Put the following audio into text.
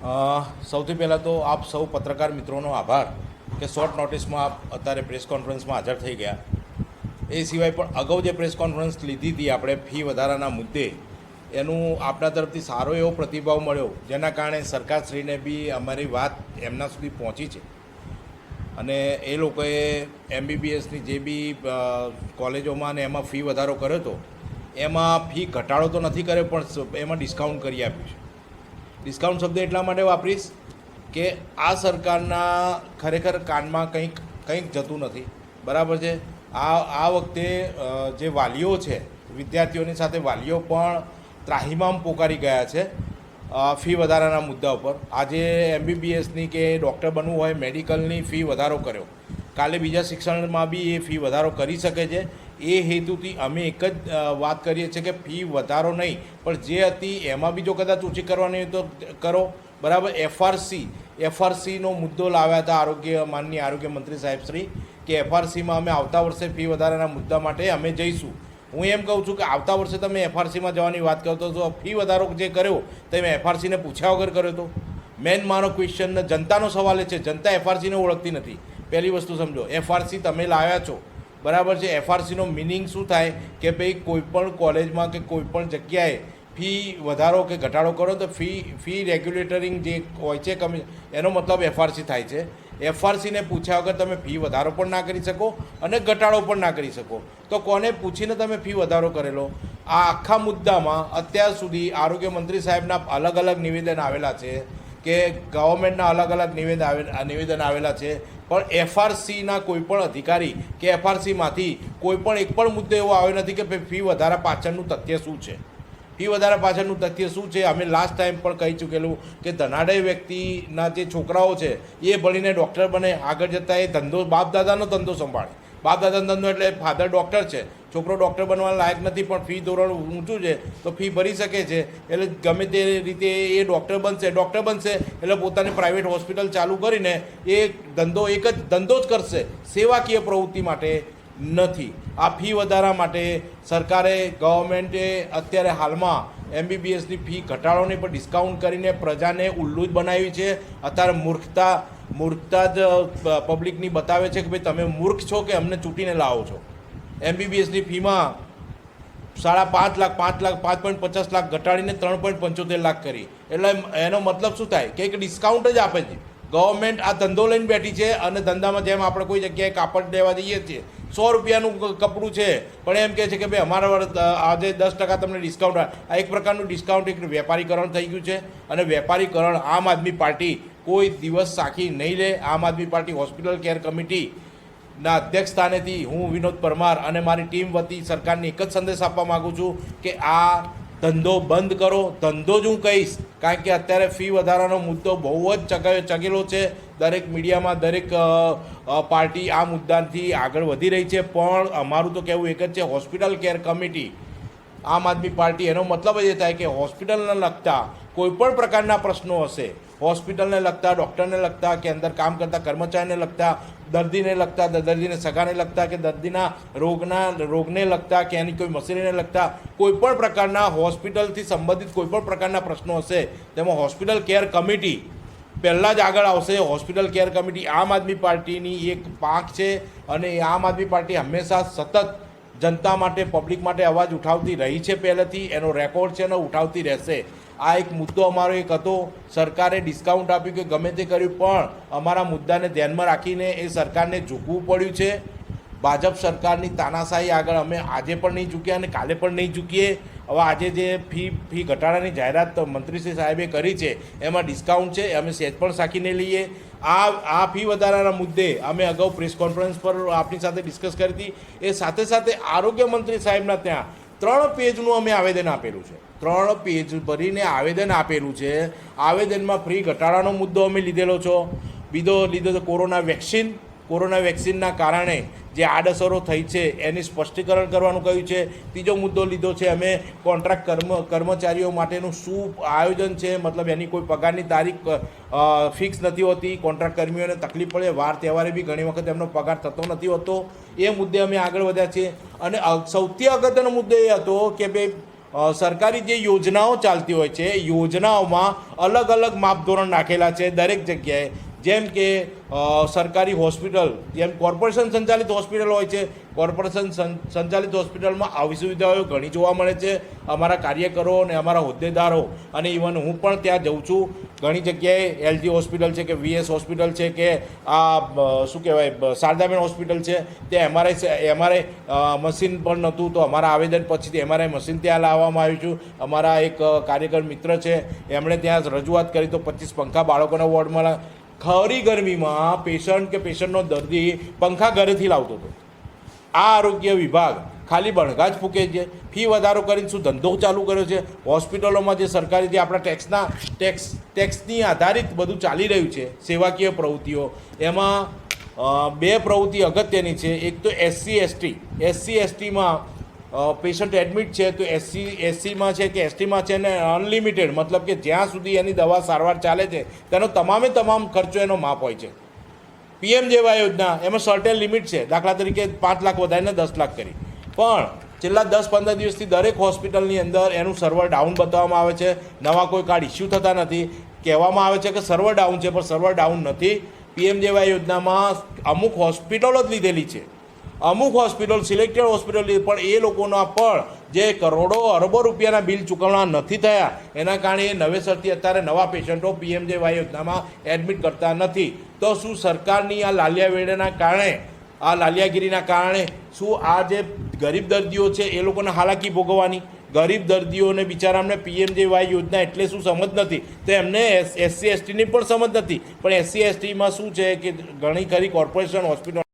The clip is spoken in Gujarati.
સૌથી પહેલાં તો આપ સૌ પત્રકાર મિત્રોનો આભાર કે શોર્ટ નોટિસમાં આપ અત્યારે પ્રેસ કોન્ફરન્સમાં હાજર થઈ ગયા. એ સિવાય પણ અગાઉ જે પ્રેસ કોન્ફરન્સ લીધી હતી આપણે ફી વધારાના મુદ્દે, એનું આપણા તરફથી સારો એવો પ્રતિભાવ મળ્યો, જેના કારણે સરકારશ્રીને બી અમારી વાત એમના સુધી પહોંચી છે. અને એ લોકોએ MBBSની જે બી કોલેજોમાં ને એમાં ફી વધારો કર્યો હતો, એમાં ફી ઘટાડો તો નથી કર્યો, પણ એમાં ડિસ્કાઉન્ટ કરી આપ્યું છે. ડિસ્કાઉન્ટ શબ્દ એટલા માટે વાપરીશ કે આ સરકારના ખરેખર કાનમાં કંઈક જતું નથી, બરાબર છે. આ વખતે જે વાલીઓ છે, વિદ્યાર્થીઓની સાથે વાલીઓ પણ ત્રાહિમામ પોકારી ગયા છે ફી વધારાના મુદ્દા ઉપર. આજે MBBSની કે ડૉક્ટર બનવું હોય, મેડિકલની ફી વધારો કર્યો, કાલે બીજા શિક્ષણમાં બી એ ફી વધારો કરી શકે છે. એ હેતુથી અમે એક જ વાત કરીએ છીએ કે ફી વધારો નહીં, પણ જે હતી એમાં બી જો કદાચ ઓછી કરવાની હોય તો કરો, બરાબર. FRCનો મુદ્દો લાવ્યા હતા માનનીય આરોગ્ય મંત્રી સાહેબશ્રી, કે FRCમાં અમે આવતા વર્ષે ફી વધારાના મુદ્દા માટે અમે જઈશું. હું એમ કહું છું કે આવતા વર્ષે તમે FRCમાં જવાની વાત કરતો તો ફી વધારો જે કર્યો તમે FRCને પૂછ્યા વગર કર્યો હતો. મેન મારો ક્વેશ્ચન જનતાનો સવાલ છે, જનતા FRCને ઓળખતી નથી. પહેલી વસ્તુ સમજો, FRC તમે લાવ્યા છો, બરાબર છે. FRCનો મિનિંગ શું થાય કે ભાઈ કોઈપણ કોલેજમાં કે કોઈપણ જગ્યાએ ફી વધારો કે ઘટાડો કરો તો ફી રેગ્યુલેટરિંગ જે હોય છે એનો મતલબ FRC થાય છે. FRCને પૂછ્યા વગર તમે ફી વધારો પણ ના કરી શકો અને ઘટાડો પણ ના કરી શકો. તો કોને પૂછીને તમે ફી વધારો કરેલો? આ આખા મુદ્દામાં અત્યાર સુધી આરોગ્ય મંત્રી સાહેબના અલગ અલગ નિવેદન આવેલા છે, કે ગવર્મેન્ટના અલગ અલગ નિવેદન આવેલા છે, પણ FRCના કોઈપણ અધિકારી કે FRCમાંથી કોઈપણ એક પણ મુદ્દો એવો આવ્યો નથી કે ફી વધારા પાછળનું તથ્ય શું છે. ફી વધારા પાછળનું તથ્ય શું છે? અમે લાસ્ટ ટાઈમ પણ કહી ચૂકેલું કે ધનાઢ્ય વ્યક્તિના જે છોકરાઓ છે એ ભણીને ડૉક્ટર બને, આગળ જતાં એ ધંધો બાપ દાદાનો ધંધો સંભાળે. બાપ દાદાનો ધંધો એટલે ફાધર ડૉક્ટર છે, છોકરો ડૉક્ટર બનવા લાયક નથી, પણ ફી ધોરણ ઊંચું છે તો ફી ભરી શકે છે, એટલે ગમે તે રીતે એ ડૉક્ટર બનશે એટલે પોતાની પ્રાઇવેટ હોસ્પિટલ ચાલુ કરીને એ ધંધો એક જ ધંધો જ કરશે, સેવાકીય પ્રવૃત્તિ માટે નથી. આ ફી વધારા માટે સરકારે ગવર્મેન્ટે અત્યારે હાલમાં MBBSની ફી ઘટાડોની પણ ડિસ્કાઉન્ટ કરીને પ્રજાને ઉલ્લુ જ બનાવી છે. અત્યારે મૂર્ખતા જ પબ્લિકની બતાવે છે કે ભાઈ તમે મૂર્ખ છો કે અમને ચૂંટીને લાવો છો. MBBSની ફીમાં 5.5 લાખ 5.50 લાખ ઘટાડીને 3.75 લાખ કરી, એટલે એનો મતલબ શું થાય કે એક ડિસ્કાઉન્ટ જ આપે છે. ગવર્મેન્ટ આ ધંધો લઈને બેઠી છે, અને ધંધામાં જેમ આપણે કોઈ જગ્યાએ કાપડ લેવા જઈએ છીએ, 100 રૂપિયાનું કપડું છે, પણ એમ કહે છે કે ભાઈ અમારા આજે 10% તમને ડિસ્કાઉન્ટ. આ એક પ્રકારનું ડિસ્કાઉન્ટ, એક વેપારીકરણ થઈ ગયું છે. અને વેપારીકરણ આમ આદમી પાર્ટી કોઈ દિવસ સાખી નહીં લે. આમ આદમી પાર્ટી હોસ્પિટલ કેર કમિટીના અધ્યક્ષ સ્થાનેથી હું વિનોદ પરમાર અને મારી ટીમ વતી સરકારને એક જ સંદેશ આપવા માગું છું કે આ ધંધો બંધ કરો. ધંધો જ હું કહીશ, કારણ કે અત્યારે ફી વધારાનો મુદ્દો બહુ જ ચગેલો છે. દરેક મીડિયામાં દરેક પાર્ટી આ મુદ્દાથી આગળ વધી રહી છે, પણ અમારું તો કહેવું એક જ છે, હોસ્પિટલ કેર કમિટી આમ આદમી પાર્ટી, એનો મતલબ જ એ થાય કે હોસ્પિટલને લગતા કોઈપણ પ્રકારના પ્રશ્નો હશે, હોસ્પિટલને લગતા, ડૉક્ટરને લગતા, કે અંદર કામ કરતા કર્મચારીને લગતા, દર્દીને લગતા, દર્દીને સગાને લગતા, કે દર્દીના રોગને લગતા, કે એની કોઈ મશીનરીને લગતા, કોઈપણ પ્રકારના હોસ્પિટલથી સંબંધિત કોઈપણ પ્રકારના પ્રશ્નો હશે, તેમાં હોસ્પિટલ કેર કમિટી પહેલાં જ આગળ આવશે. હોસ્પિટલ કેર કમિટી આમ આદમી પાર્ટીની એક પાંખ છે, અને આમ આદમી પાર્ટી હંમેશા સતત જનતા માટે, પબ્લિક માટે અવાજ ઉઠાવતી રહી છે પહેલેથી, એનો રેકોર્ડ છે અને ઉઠાવતી રહેશે. આ એક મુદ્દો અમારો એક હતો. સરકારે ડિસ્કાઉન્ટ આપ્યું કે ગમે તે કર્યું, પણ અમારા મુદ્દાને ધ્યાનમાં રાખીને એ સરકારને ઝૂકવું પડ્યું છે. ભાજપ સરકારની તાનાશાહી આગળ અમે આજે પણ નહીં ઝૂક્યા અને કાલે પણ નહીં ઝૂકીએ. હવે આજે જે ફી ઘટાડાની જાહેરાત મંત્રીશ્રી સાહેબે કરી છે, એમાં ડિસ્કાઉન્ટ છે, અમે સહેજ પણ સાખી નહીં લઈએ. આ ફી વધારાના મુદ્દે અમે અગાઉ પ્રેસ કોન્ફરન્સ પર આપની સાથે ડિસ્કસ કરી હતી. એ સાથે સાથે આરોગ્ય મંત્રી સાહેબના ત્યાં 3 પેજનું અમે આવેદન આપેલું છે. 3 પેજ ભરીને આવેદન આપેલું છે. આવેદનમાં ફી ઘટાડાનો મુદ્દો અમે લીધેલો છો. બીજો લીધો તો કોરોના વેક્સિનના કારણે જે આડઅસરો થઈ છે એની સ્પષ્ટીકરણ કરવાનું કહ્યું છે. ત્રીજો મુદ્દો લીધો છે અમે કોન્ટ્રાક્ટ કર્મચારીઓ માટેનું શું આયોજન છે, મતલબ એની કોઈ પગારની તારીખ ફિક્સ નથી હોતી, કોન્ટ્રાક્ટ કર્મીઓને તકલીફ પડે, વાર તહેવારે બી ઘણી વખત એમનો પગાર થતો નથી હોતો. એ મુદ્દે અમે આગળ વધ્યા છીએ. અને સૌથી અગત્યનો મુદ્દો એ હતો કે ભાઈ સરકારી જે યોજનાઓ ચાલતી હોય છે યોજનાઓમાં અલગ અલગ માપધોરણ નાખેલા છે દરેક જગ્યાએ. જેમ કે સરકારી હોસ્પિટલ, જેમ કોર્પોરેશન સંચાલિત હોસ્પિટલ હોય છે, કોર્પોરેશન સંચાલિત હોસ્પિટલમાં આવી સુવિધાઓ ઘણી જોવા મળે છે. અમારા કાર્યકરો અને અમારા હોદ્દેદારો અને ઇવન હું પણ ત્યાં જઉં છું. ઘણી જગ્યાએ એલજી હોસ્પિટલ છે કે વીએસ હોસ્પિટલ છે કે આ શું કહેવાય શારદાબેન હોસ્પિટલ છે, ત્યાં એમઆરઆઈ મશીન પણ નહોતું, તો અમારા આવેદન પછીથી એમઆરઆઈ મશીન ત્યાં લાવવામાં આવ્યું છું. અમારા એક કાર્યકર મિત્ર છે એમણે ત્યાં રજૂઆત કરી તો 25 પંખા બાળકોના વોર્ડમાં. ખરી ગરમીમાં પેશન્ટ કે પેશન્ટનો દર્દી પંખા ઘરેથી લાવતો હતો. આ આરોગ્ય વિભાગ ખાલી બણગા જ ફૂંકે છે. ફી વધારો કરીને શું ધંધો ચાલુ કર્યો છે? હોસ્પિટલોમાં જે સરકારી જે આપણા ટેક્સની આધારિત બધું ચાલી રહ્યું છે સેવાકીય પ્રવૃત્તિઓ, એમાં બે પ્રવૃત્તિ અગત્યની છે. એક તો એસસી એસટીમાં પેશન્ટ એડમિટ છે તો એસસીમાં છે કે એસટીમાં છે ને અનલિમિટેડ, મતલબ કે જ્યાં સુધી એની દવા સારવાર ચાલે છે તેનો તમામ ખર્ચો એનો માફ હોય છે. પીએમજેવાય યોજના એમાં સર્ટેન લિમિટ છે, દાખલા તરીકે 5 લાખ વધારીને 10 લાખ કરી, પણ છેલ્લા 10-15 દિવસથી દરેક હોસ્પિટલની અંદર એનું સર્વર ડાઉન બતાવવામાં આવે છે. નવા કોઈ કાર્ડ ઇસ્યુ થતા નથી. કહેવામાં આવે છે કે સર્વર ડાઉન છે, પણ સર્વર ડાઉન નથી. પીએમજેવાય યોજનામાં અમુક હોસ્પિટલો જ લીધેલી છે, અમુક હોસ્પિટલ સિલેક્ટેડ હોસ્પિટલ, પણ એ લોકોના પણ જે કરોડો અરબો રૂપિયાના બિલ ચૂકવણા નથી થયા એના કારણે એ નવેસરથી અત્યારે નવા પેશન્ટો પીએમજેવાય યોજનામાં એડમિટ કરતા નથી. તો શું સરકારની આ લાલિયા વેડાના કારણે, આ લાલિયાગીરીના કારણે શું આ જે ગરીબ દર્દીઓ છે એ લોકોને હાલાકી ભોગવવાની? ગરીબ દર્દીઓને બિચારાને પીએમજેવાય યોજના એટલે શું સમજ નથી, તો એમને એસસી એસટીની પણ સમજ નથી. પણ એસસી એસટીમાં શું છે કે ઘણી ખરી કોર્પોરેશન હોસ્પિટલ